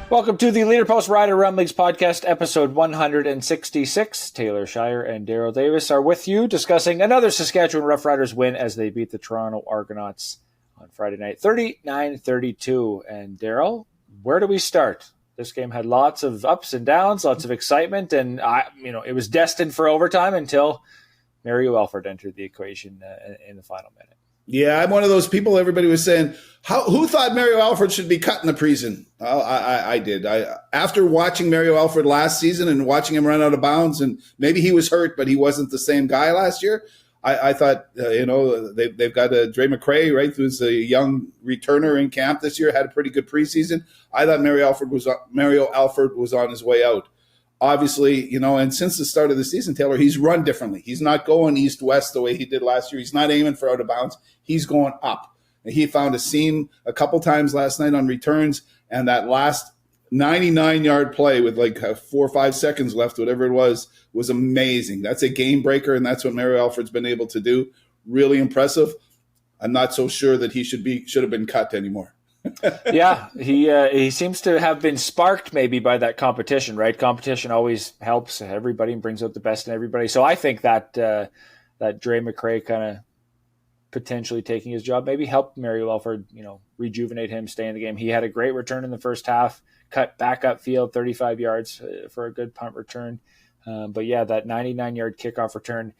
Welcome to the Leader-Post Rider Rumblings podcast, episode 166. Taylor Shire and Darrell Davis are with you discussing another Saskatchewan Roughriders win as they beat the Toronto Argonauts on Friday night, 39-32. And Darrell, where do we start? This game had lots of ups and downs, lots of excitement, and it was destined for overtime until Mario Alford entered the equation in the final minute. Yeah, I'm one of those people. Everybody was saying, who thought Mario Alford should be cut in the preseason? I did. After watching Mario Alford last season and watching him run out of bounds, and maybe he was hurt, but he wasn't the same guy last year. I thought, they've got Dre McCray, right, who's a young returner in camp this year, had a pretty good preseason. I thought Mario Alford was on his way out. Obviously, and since the start of the season, Taylor, he's run differently. He's not going east-west the way he did last year. He's not aiming for out of bounds. He's going up. And he found a seam a couple times last night on returns, and that last 99-yard play with like 4 or 5 seconds left, whatever it was amazing. That's a game breaker, and that's what Mario Alford's been able to do. Really impressive. I'm not so sure that he should have been cut anymore. Yeah, he seems to have been sparked maybe by that competition, right? Competition always helps everybody and brings out the best in everybody. So I think that Dre McCray kind of potentially taking his job maybe helped Mario Alford, rejuvenate him, stay in the game. He had a great return in the first half, cut back up field 35 yards for a good punt return. But yeah, that 99-yard kickoff return.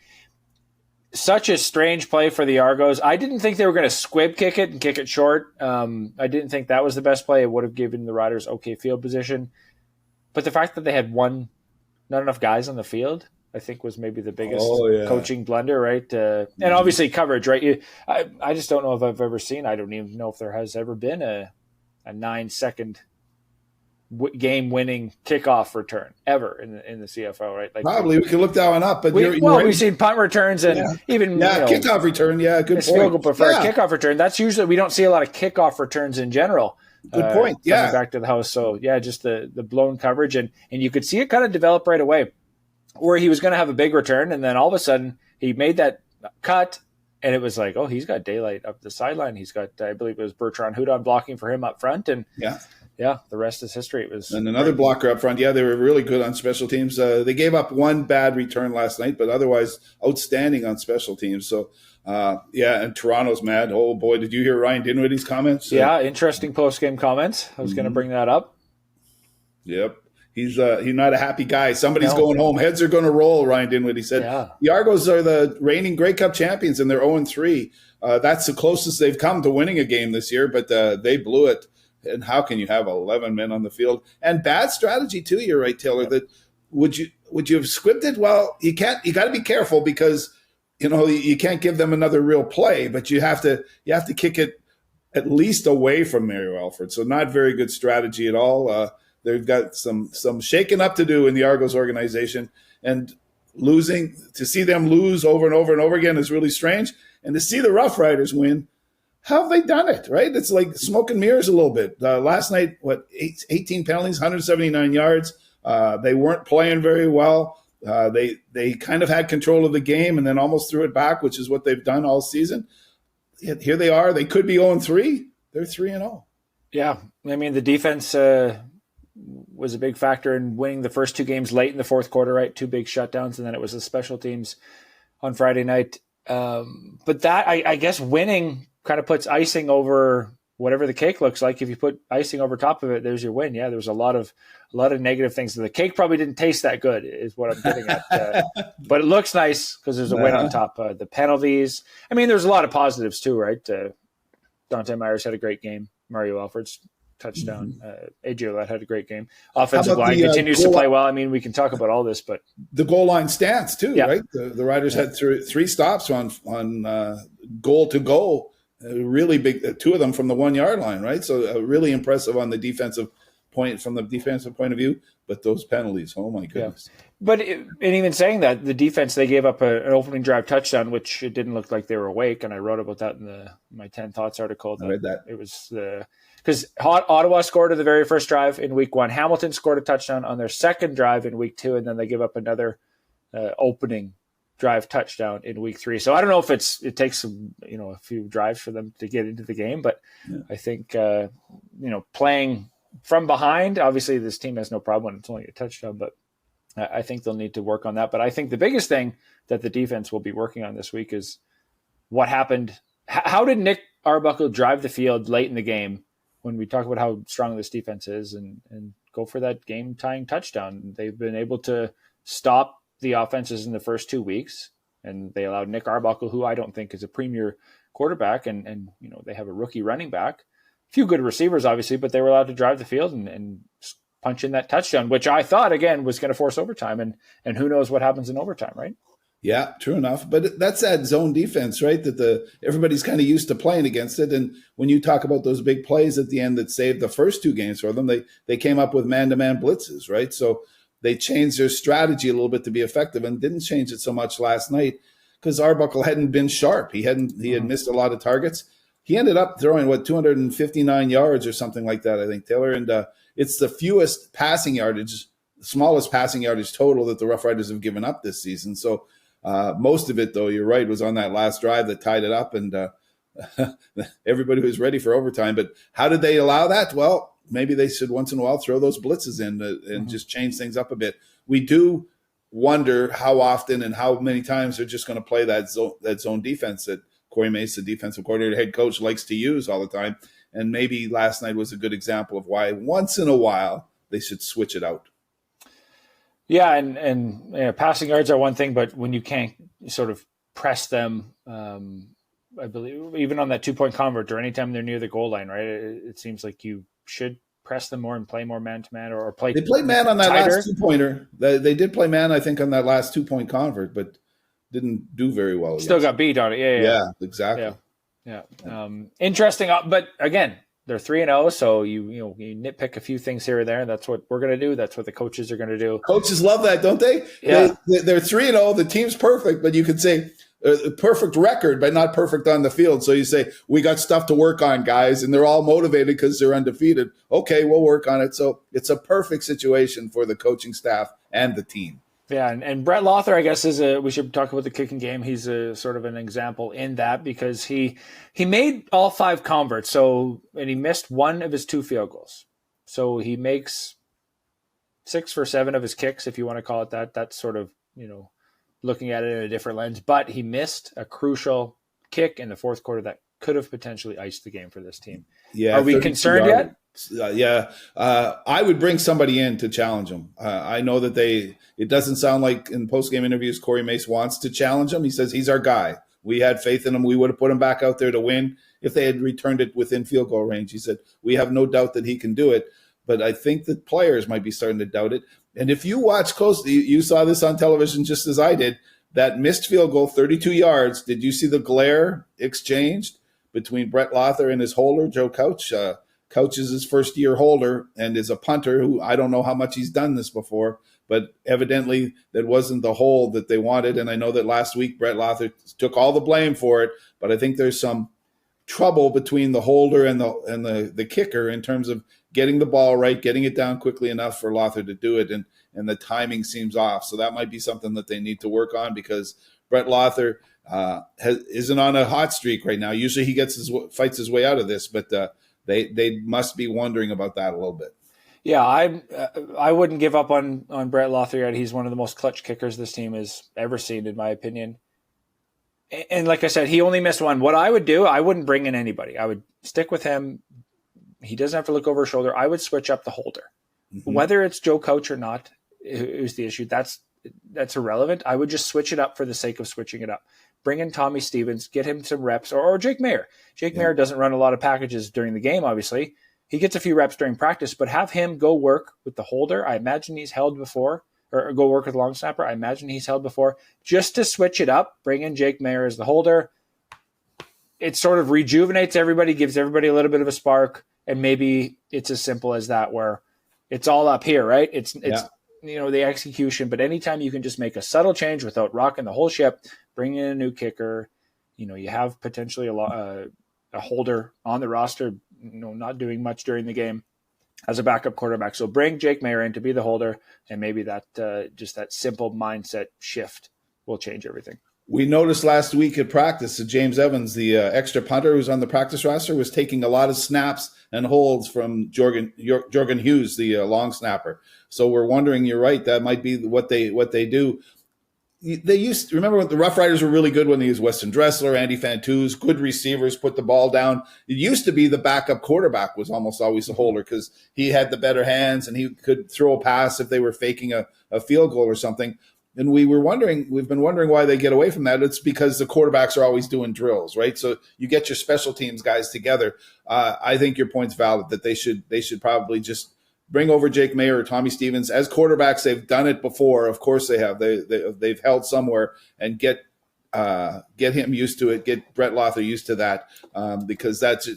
Such a strange play for the Argos. I didn't think they were going to squib kick it and kick it short. I didn't think that was the best play. It would have given the Riders okay field position. But the fact that they had not enough guys on the field, I think was maybe the biggest coaching blunder, right? And obviously coverage, right? I just don't know if I've ever seen, I don't even know if there has ever been a 9-second game-winning kickoff return ever in the CFL, right? Like probably we can look that one up, but we've seen punt returns and even kickoff return. Yeah, good point. Field goal preferred kickoff return. That's usually we don't see a lot of kickoff returns in general. Good point. Coming back to the house, so yeah, just the blown coverage and you could see it kind of develop right away, where he was going to have a big return, and then all of a sudden he made that cut. And it was like, oh, he's got daylight up the sideline. He's got, I believe it was Bertrand Hudon blocking for him up front. And yeah, the rest is history. It was another blocker up front. Yeah, they were really good on special teams. They gave up one bad return last night, but otherwise outstanding on special teams. So, and Toronto's mad. Oh, boy, did you hear Ryan Dinwiddie's comments? Yeah, interesting post-game comments. I was going to bring that up. Yep. He's not a happy guy. Somebody's going home. Heads are going to roll, Ryan Dinwiddie said. Yeah. The Argos are the reigning Grey Cup champions, and they're 0-3. That's the closest they've come to winning a game this year, but they blew it. And how can you have 11 men on the field? And bad strategy, too, you're right, Taylor, that would you have scripted? Well, you can't. You got to be careful because, you can't give them another real play, but you have to kick it at least away from Mario Alford. So not very good strategy at all. They've got some shaking up to do in the Argos organization, and to see them lose over and over and over again is really strange. And to see the Rough Riders win, how have they done it, right? It's like smoke and mirrors a little bit. Last night, 18 penalties, 179 yards. They weren't playing very well. They kind of had control of the game and then almost threw it back, which is what they've done all season. Here they are. They could be 0-3. They're 3-0. Yeah, I mean, the defense was a big factor in winning the first two games late in the fourth quarter, right? 2 big shutdowns, and then it was the special teams on Friday night. But that, I guess, winning kind of puts icing over whatever the cake looks like. If you put icing over top of it, there's your win. Yeah, there's a lot of negative things. The cake probably didn't taste that good, is what I'm getting at. But it looks nice because there's a win on top. The penalties. I mean, there's a lot of positives too, right? Dante Myers had a great game. Mario Alford's touchdown. AJ Ouellette had a great game. Offensive line continues to play well. I mean, we can talk about all this, but the goal line stance too, right? The Riders had 3 stops on goal to goal, really big. 2 of them from the 1-yard line, right? So really impressive on the defensive point from the defensive point of view. But those penalties, oh my goodness! Yeah. But and even saying that, the defense, they gave up an opening drive touchdown, which it didn't look like they were awake, and I wrote about that in my 10 Thoughts article. I read that. It was because Ottawa scored on the very first drive in week 1. Hamilton scored a touchdown on their second drive in week 2, and then they give up another opening drive touchdown in week 3. So I don't know if it takes a few drives for them to get into the game, but I think playing from behind, obviously this team has no problem when it's only a touchdown, but I think they'll need to work on that. But I think the biggest thing that the defense will be working on this week is what happened. How did Nick Arbuckle drive the field late in the game when we talk about how strong this defense is and go for that game-tying touchdown? They've been able to stop the offenses in the first 2 weeks, and they allowed Nick Arbuckle, who I don't think is a premier quarterback, and they have a rookie running back, a few good receivers, obviously, but they were allowed to drive the field and punch in that touchdown, which I thought, again, was going to force overtime, and who knows what happens in overtime, right? Yeah, true enough. But that's that zone defense, right? That everybody's kind of used to playing against it. And when you talk about those big plays at the end that saved the first 2 games for them, they came up with man-to-man blitzes, right? So they changed their strategy a little bit to be effective and didn't change it so much last night because Arbuckle hadn't been sharp. He had missed a lot of targets. He ended up throwing, 259 yards or something like that, I think, Taylor. And it's the fewest passing yardage, the smallest passing yardage total that the Rough Riders have given up this season. So most of it, though, you're right, was on that last drive that tied it up, and everybody was ready for overtime. But how did they allow that? Well, maybe they should once in a while throw those blitzes in and just change things up a bit. We do wonder how often and how many times they're just going to play that zone defense that Corey Mace, the defensive coordinator, head coach, likes to use all the time. And maybe last night was a good example of why once in a while they should switch it out. Yeah, and passing yards are one thing, but when you can't sort of press them, I believe, even on that 2-point convert or anytime they're near the goal line, right? It seems like you should press them more and play more man-to-man or play. They played man on that tighter. last 2-pointer. They did play man, I think, on that last 2-point convert, but didn't do very well. Still got beat on it. Yeah, exactly. Yeah. Interesting, but again, they're 3-0, so you nitpick a few things here or there. That's what we're going to do. That's what the coaches are going to do. Coaches love that, don't they? Yeah. They're 3-0. The team's perfect, but you could say perfect record, but not perfect on the field. So you say, we got stuff to work on, guys, and they're all motivated because they're undefeated. Okay, we'll work on it. So it's a perfect situation for the coaching staff and the team. Yeah, and Brett Lothar, I guess, we should talk about the kicking game. He's a sort of an example in that because he made all 5 converts, and he missed 1 of his 2 field goals. So he makes 6 for 7 of his kicks, if you want to call it that. That's sort of, looking at it in a different lens. But he missed a crucial kick in the fourth quarter that could have potentially iced the game for this team. Yeah, are we concerned yet? I would bring somebody in to challenge him. I know that it doesn't sound like in post-game interviews Corey Mace wants to challenge him. He says he's our guy. We had faith in him. We would have put him back out there to win if they had returned it within field goal range. He said, we have no doubt that he can do it. But I think that players might be starting to doubt it. And if you watch closely, you saw this on television just as I did, that missed field goal, 32 yards. Did you see the glare exchanged between Brett Lothar and his holder, Joe Couch? Couch is his first-year holder and is a punter who I don't know how much he's done this before, but evidently that wasn't the hold that they wanted. And I know that last week Brett Lothar took all the blame for it, but I think there's some trouble between the holder and the kicker in terms of getting the ball right, getting it down quickly enough for Lothar to do it, and the timing seems off. So that might be something that they need to work on because Brett Lothar isn't on a hot streak right now. Usually he fights his way out of this, but they must be wondering about that a little bit. Yeah, I wouldn't give up on Brett Lothar yet. He's one of the most clutch kickers this team has ever seen, in my opinion. And like I said, he only missed 1. What I would do, I wouldn't bring in anybody. I would stick with him. He doesn't have to look over his shoulder. I would switch up the holder. Mm-hmm. Whether it's Joe Couch or not is the issue. That's irrelevant. I would just switch it up for the sake of switching it up. Bring in Tommy Stevens, get him some reps, or Jake Mayer. Mayer doesn't run a lot of packages during the game, obviously. He gets a few reps during practice, but have him go work with the holder. I imagine he's held before, or go work with long snapper. I imagine he's held before. Just to switch it up, bring in Jake Mayer as the holder. It sort of rejuvenates everybody, gives everybody a little bit of a spark, and maybe it's as simple as that, where it's all up here, right? It's the execution, but anytime you can just make a subtle change without rocking the whole ship, bring in a new kicker, you have potentially a holder on the roster, not doing much during the game as a backup quarterback. So bring Jake Mayer in to be the holder, and maybe that just that simple mindset shift will change everything. We noticed last week at practice that James Evans, the extra punter who's on the practice roster, was taking a lot of snaps and holds from Jorgen Hughes, the long snapper. So we're wondering, you're right, that might be what they do. They used to, remember when the Rough Riders were really good when they used Weston Dressler, Andy Fantuz, good receivers, put the ball down. It used to be the backup quarterback was almost always the holder because he had the better hands and he could throw a pass if they were faking a field goal or something. And we've been wondering why they get away from that. It's because the quarterbacks are always doing drills, right? So you get your special teams guys together. I think your point's valid that they should probably just bring over Jake Mayer or Tommy Stevens as quarterbacks. They've done it before. Of course they have. They've held somewhere and get him used to it. Get Brett Lothar used to that because that's,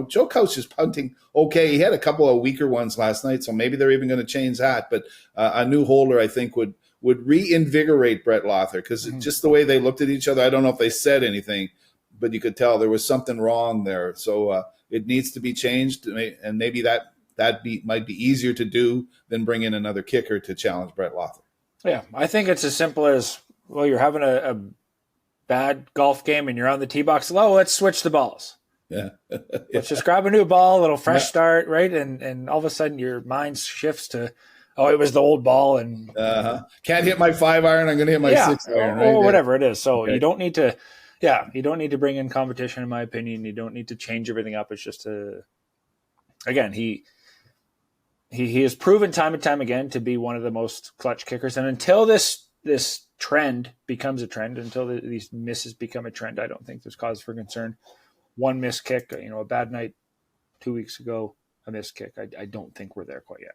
Joe Couch is punting okay. He had a couple of weaker ones last night, so maybe they're even going to change that. But a new holder, I think, would reinvigorate Brett Lothar because just the way they looked at each other, I don't know if they said anything, but you could tell there was something wrong there. So it needs to be changed, and maybe that might be easier to do than bring in another kicker to challenge Brett Lothar. Yeah, I think it's as simple as, well, you're having a bad golf game and you're on the tee box. Oh, let's switch the balls. Yeah. Let's just grab a new ball, a little fresh start, right? And all of a sudden your mind shifts to, oh, it was the old ball and can't hit my 5-iron. I'm going to hit my 6-iron, right? Or whatever it is. So you don't need to bring in competition, in my opinion. You don't need to change everything up. It's just again, he has proven time and time again to be one of the most clutch kickers. And until this trend becomes a trend, until these misses become a trend, I don't think there's cause for concern. One missed kick, a bad night 2 weeks ago, a missed kick. I don't think we're there quite yet.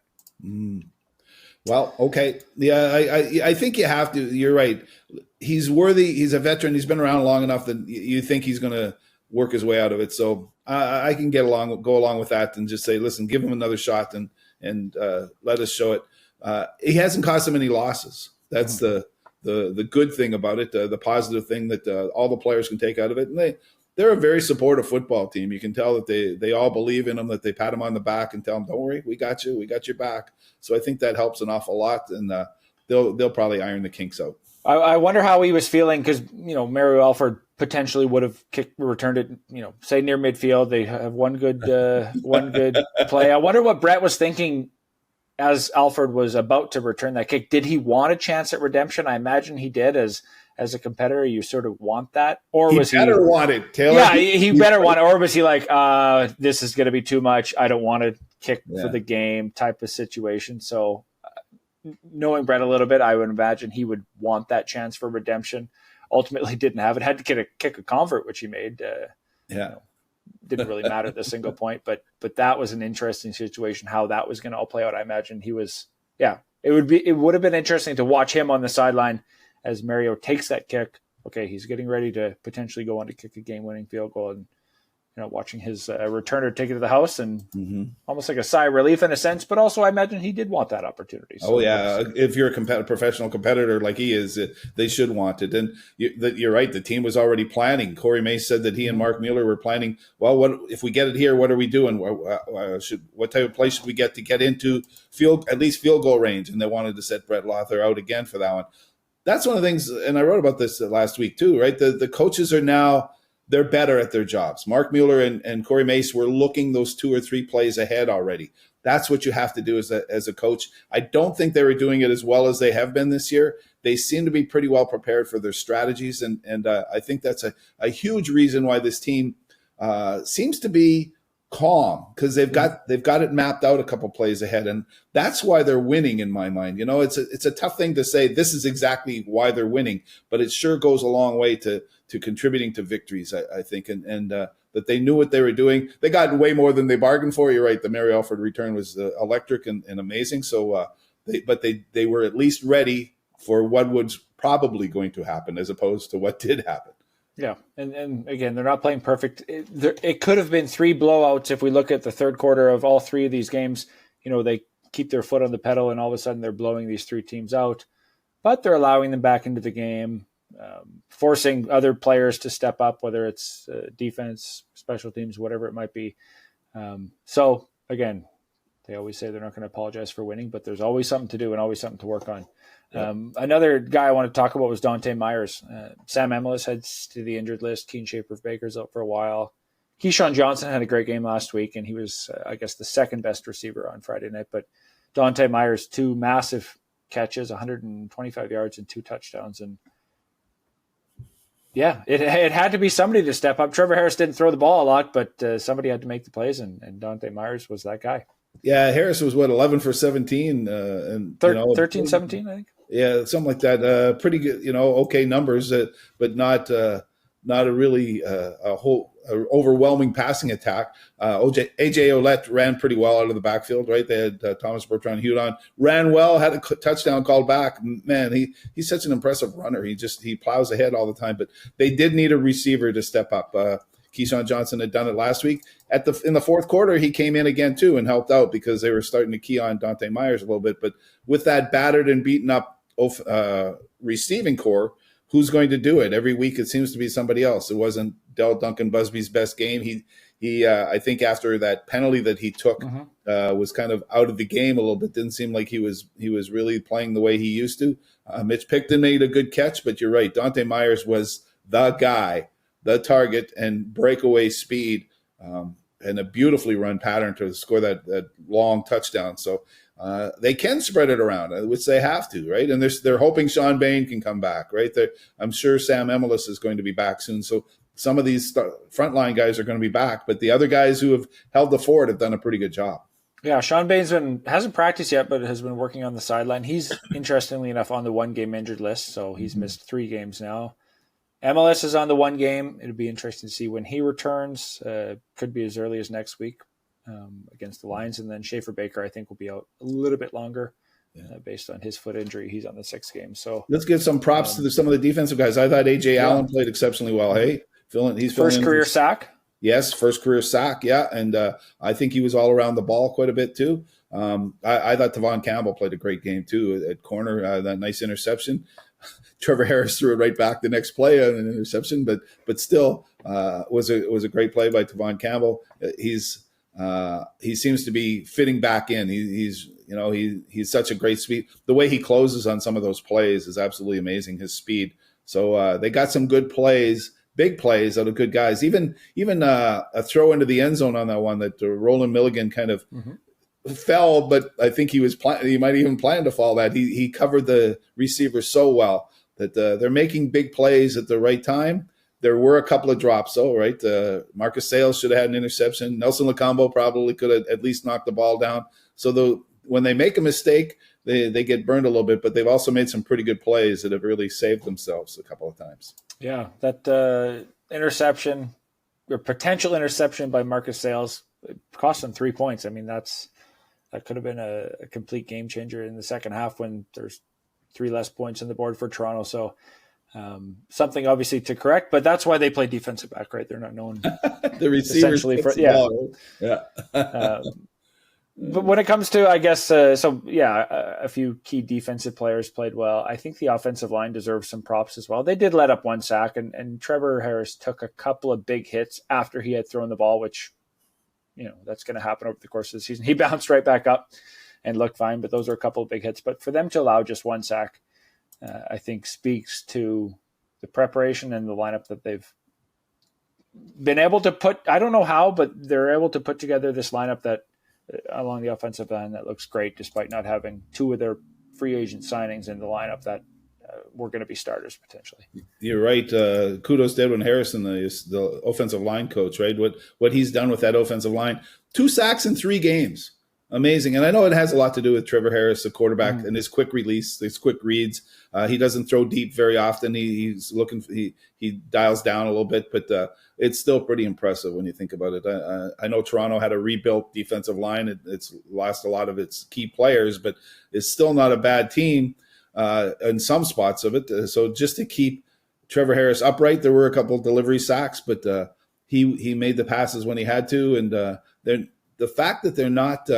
Well, okay. Yeah, I think you have to. You're right. He's worthy. He's a veteran. He's been around long enough that you think he's going to work his way out of it. So I can go along with that and just say, listen, give him another shot and let us show it. He hasn't cost him any losses. That's the good thing about it, the positive thing that all the players can take out of it. And they're a very supportive football team. You can tell that they all believe in him, that they pat him on the back and tell him, don't worry, we got you. We got your back. So I think that helps an awful lot, and they'll probably iron the kinks out. I wonder how he was feeling because, Mario Alford potentially would have returned it, say near midfield. They have one good play. I wonder what Brett was thinking as Alford was about to return that kick. Did he want a chance at redemption? I imagine he did. As a competitor, you sort of want that, or was he better want it, Taylor? Yeah, he better want it, or was he like, this is going to be too much. I don't want to kick for the game type of situation. So, knowing Brett a little bit, I would imagine he would want that chance for redemption. Ultimately, didn't have it. Had to kick a convert, which he made. Didn't really matter at the single point, but that was an interesting situation. How that was going to all play out, I imagine he was. Yeah, it would have been interesting to watch him on the sideline as Mario takes that kick. Okay, he's getting ready to potentially go on to kick a game-winning field goal, and watching his returner take it to the house, and almost like a sigh of relief in a sense, but also I imagine he did want that opportunity. So if you're a professional competitor like he is, they should want it. And you're right, the team was already planning. Corey Mace said that he and Mark Mueller were planning, well, what if we get it here, what are we doing? What type of play should we get to get into at least field goal range? And they wanted to set Brett Lothar out again for that one. That's one of the things, and I wrote about this last week too, right? The coaches are now, they're better at their jobs. Mark Mueller and Corey Mace were looking those 2 or 3 plays ahead already. That's what you have to do as a coach. I don't think they were doing it as well as they have been this year. They seem to be pretty well prepared for their strategies, and I think that's a huge reason why this team seems to be calm, because they've got it mapped out a couple plays ahead, and that's why they're winning in my mind. It's a tough thing to say this is exactly why they're winning, but it sure goes a long way to contributing to victories, I think, and that they knew what they were doing. They got way more than they bargained for. You're right, the Mario Alford return was electric and amazing. So they were at least ready for what was probably going to happen as opposed to what did happen. Yeah, and again, they're not playing perfect. It could have been 3 blowouts if we look at the third quarter of all 3 of these games. They keep their foot on the pedal, and all of a sudden they're blowing these 3 teams out. But they're allowing them back into the game, forcing other players to step up, whether it's defense, special teams, whatever it might be. So again, They always say they're not going to apologize for winning, but there's always something to do and always something to work on. Yeah. Another guy I want to talk about was Dante Myers. Sam Emilus heads to the injured list. Keen Schaefer-Baker's out for a while. Keyshawn Johnson had a great game last week, and he was, I guess, the second best receiver on Friday night. But Dante Myers, 2 massive catches, 125 yards and 2 touchdowns. And yeah, it had to be somebody to step up. Trevor Harris didn't throw the ball a lot, but somebody had to make the plays, and Dante Myers was that guy. Yeah, Harris was, 11 for 17? And 13, 17, I think. Yeah, something like that. Pretty good, okay numbers, but not a really a whole overwhelming passing attack. AJ Ouellette ran pretty well out of the backfield, right? They had Thomas Bertrand-Hudon ran well, had a touchdown called back. Man, he's such an impressive runner. He plows ahead all the time. But they did need a receiver to step up. Keyshawn Johnson had done it last week. In the fourth quarter, he came in again too and helped out because they were starting to key on Dante Myers a little bit. But with that battered and beaten up receiving core, who's going to do it? Every week it seems to be somebody else. It wasn't Del Duncan Busby's best game. He I think after that penalty that he took was kind of out of the game a little bit. Didn't seem like he was really playing the way he used to. Mitch Picton made a good catch, but you're right. Dante Myers was the guy, the target, and breakaway speed, and a beautifully run pattern to score that long touchdown. So they can spread it around, which they have to, right? And they're hoping Sean Bain can come back, right? I'm sure Sam Emilus is going to be back soon. So some of these frontline guys are going to be back, but the other guys who have held the fort have done a pretty good job. Yeah, Sean Bain's hasn't practiced yet, but has been working on the sideline. He's, interestingly enough, on the 1-game injured list, so he's missed 3 games now. MLS is on the 1 game. It'll be interesting to see when he returns. Could be as early as next week against the Lions. And then Schaefer-Baker, I think, will be out a little bit longer based on his foot injury. He's on the 6th game. So let's give some props to some of the defensive guys. I thought A.J. Allen played exceptionally well. Hey, he's first career sack. Yes, first career sack, yeah. And I think he was all around the ball quite a bit too. I thought Tavon Campbell played a great game too at corner, that nice interception. Trevor Harris threw it right back the next play on an interception, but still was a great play by Tavon Campbell. He seems to be fitting back in. He's such a great speed. The way he closes on some of those plays is absolutely amazing. His speed. So they got some good plays, big plays out of good guys. Even a throw into the end zone on that one that Roland Milligan kind of fell, but I think he might even plan to fall. That he covered the receiver so well that they're making big plays at the right time. There were a couple of drops, though, right? Marcus Sales should have had an interception. Nelson Lacombo probably could have at least knocked the ball down. So when they make a mistake, they get burned a little bit, but they've also made some pretty good plays that have really saved themselves a couple of times. Yeah, that interception or potential interception by Marcus Sales cost them 3 points. I mean, that could have been a complete game changer in the second half when there's 3 less points on the board for Toronto. So something obviously to correct, but that's why they play defensive back, right? They're not known the receivers essentially for But when it comes to, I guess, a few key defensive players played well. I think the offensive line deserves some props as well. They did let up 1 sack, and Trevor Harris took a couple of big hits after he had thrown the ball, which, that's going to happen over the course of the season. He bounced right back up and looked fine, but those are a couple of big hits. But for them to allow just 1 sack, I think speaks to the preparation and the lineup that they've been able to put. I don't know how, but they're able to put together this lineup that along the offensive line that looks great, despite not having 2 of their free agent signings in the lineup that were going to be starters potentially. You're right. Kudos to Edwin Harrison, the offensive line coach, right? What he's done with that offensive line. 2 sacks in 3 games. Amazing. And I know it has a lot to do with Trevor Harris, the quarterback, and his quick release, his quick reads. He doesn't throw deep very often. He dials down a little bit, but it's still pretty impressive when you think about it. I know Toronto had a rebuilt defensive line. It's lost a lot of its key players, but it's still not a bad team in some spots of it. So just to keep Trevor Harris upright, there were a couple of delivery sacks, but he made the passes when he had to. And the fact that they're not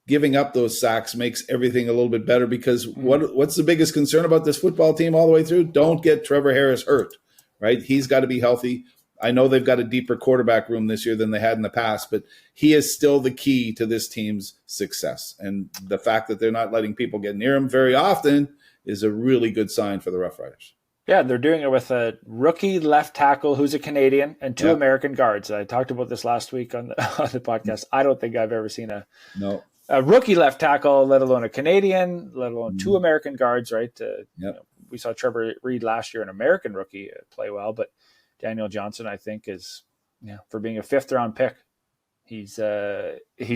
giving up those sacks makes everything a little bit better, because what's the biggest concern about this football team all the way through? Don't get Trevor Harris hurt, right? He's got to be healthy. I know they've got a deeper quarterback room this year than they had in the past, but he is still the key to this team's success. And the fact that they're not letting people get near him very often is a really good sign for the Roughriders. Yeah, they're doing it with a rookie left tackle who's a Canadian and 2 American guards. I talked about this last week on the podcast. I don't think I've ever seen a rookie left tackle, let alone a Canadian, let alone 2 American guards, right? We saw Trevor Reed last year, an American rookie, play well, but Daniel Johnson, I think, is for being a 5th-round pick. He's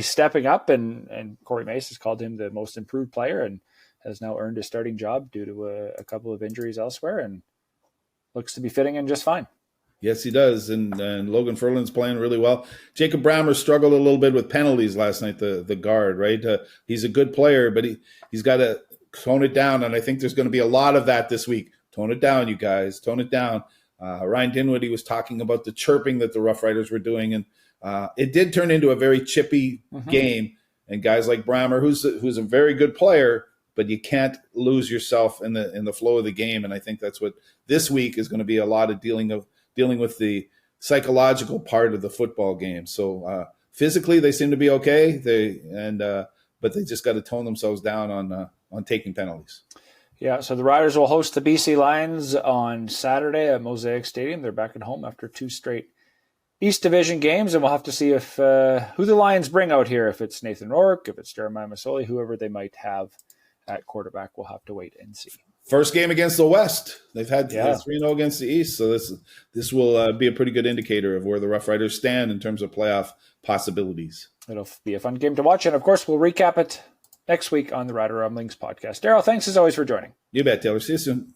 stepping up, and Corey Mace has called him the most improved player and has now earned a starting job due to a couple of injuries elsewhere, and looks to be fitting in just fine. Yes, he does, and Logan Ferland's playing really well. Jacob Brammer struggled a little bit with penalties last night, the guard, right? He's a good player, but he's got to tone it down, and I think there's going to be a lot of that this week. Tone it down, you guys. Tone it down. Ryan Dinwiddie was talking about the chirping that the Roughriders were doing, and it did turn into a very chippy game. And guys like Brammer, who's a very good player, but you can't lose yourself in the flow of the game. And I think that's what this week is going to be, a lot of dealing with the psychological part of the football game. So physically, they seem to be okay. But they just got to tone themselves down on taking penalties. Yeah, so the Riders will host the BC Lions on Saturday at Mosaic Stadium. They're back at home after 2 straight East Division games, and we'll have to see if who the Lions bring out here. If it's Nathan Rourke, if it's Jeremiah Masoli, whoever they might have at quarterback, we'll have to wait and see. First game against the West. They've had 3-0 against the East, so this will be a pretty good indicator of where the Roughriders stand in terms of playoff possibilities. It'll be a fun game to watch, and of course, we'll recap it next week on the Rider Rumblings podcast. Darrell, thanks as always for joining. You bet, Taylor. See you soon.